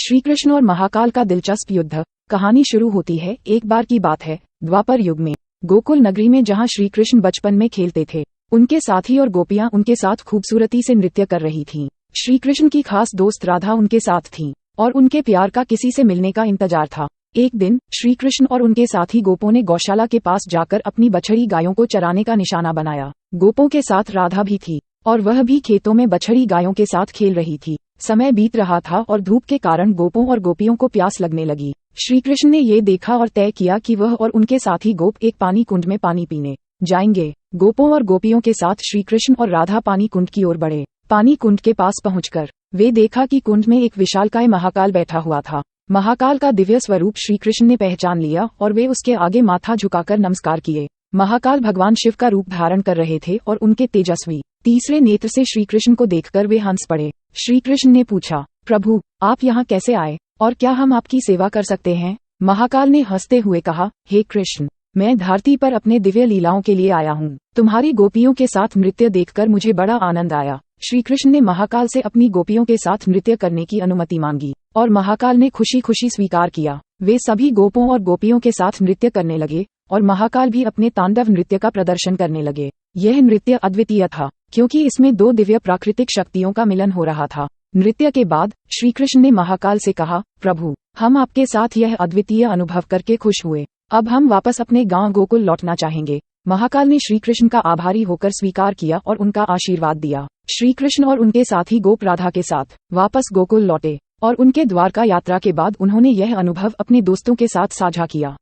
श्रीकृष्ण और महाकाल का दिलचस्प युद्ध। कहानी शुरू होती है। एक बार की बात है, द्वापर युग में, गोकुल नगरी में, जहां श्रीकृष्ण बचपन में खेलते थे। उनके साथी और गोपियां उनके साथ खूबसूरती से नृत्य कर रही थीं। श्रीकृष्ण की खास दोस्त राधा उनके साथ थीं और उनके प्यार का किसी से मिलने का इंतजार था। एक दिन श्रीकृष्ण और उनके साथी गोपों ने गौशाला के पास जाकर अपनी बछड़ी गायों को चराने का निशाना बनाया। गोपों के साथ राधा भी थी और वह भी खेतों में बछड़ी गायों के साथ खेल रही थी। समय बीत रहा था और धूप के कारण गोपों और गोपियों को प्यास लगने लगी। श्रीकृष्ण ने ये देखा और तय किया कि वह और उनके साथी गोप एक पानी कुंड में पानी पीने जाएंगे। गोपों और गोपियों के साथ श्रीकृष्ण और राधा पानी कुंड की ओर बढ़े। पानी कुंड के पास पहुंचकर वे देखा कि कुंड में एक विशालकाय महाकाल बैठा हुआ था। महाकाल का दिव्य स्वरूप श्रीकृष्ण ने पहचान लिया और वे उसके आगे माथा झुकाकर नमस्कार किए। महाकाल भगवान शिव का रूप धारण कर रहे थे और उनके तेजस्वी तीसरे नेत्र से श्रीकृष्ण को देखकर वे हंस पड़े। श्रीकृष्ण ने पूछा, प्रभु, आप यहाँ कैसे आए और क्या हम आपकी सेवा कर सकते हैं? महाकाल ने हंसते हुए कहा, हे कृष्ण, मैं धरती पर अपने दिव्य लीलाओं के लिए आया हूँ। तुम्हारी गोपियों के साथ नृत्य देखकर मुझे बड़ा आनंद आया। श्रीकृष्ण ने महाकाल से अपनी गोपियों के साथ नृत्य करने की अनुमति मांगी और महाकाल ने खुशी खुशी स्वीकार किया। वे सभी गोपों और गोपियों के साथ नृत्य करने लगे और महाकाल भी अपने तांडव नृत्य का प्रदर्शन करने लगे। यह नृत्य अद्वितीय था क्योंकि इसमें दो दिव्य प्राकृतिक शक्तियों का मिलन हो रहा था। नृत्य के बाद श्रीकृष्ण ने महाकाल से कहा, प्रभु, हम आपके साथ यह अद्वितीय अनुभव करके खुश हुए। अब हम वापस अपने गांव गोकुल लौटना चाहेंगे। महाकाल ने श्रीकृष्ण का आभारी होकर स्वीकार किया और उनका आशीर्वाद दिया। श्रीकृष्ण और उनके साथी गोप राधा के साथ वापस गोकुल लौटे और उनके द्वारका यात्रा के बाद उन्होंने यह अनुभव अपने दोस्तों के साथ साझा किया।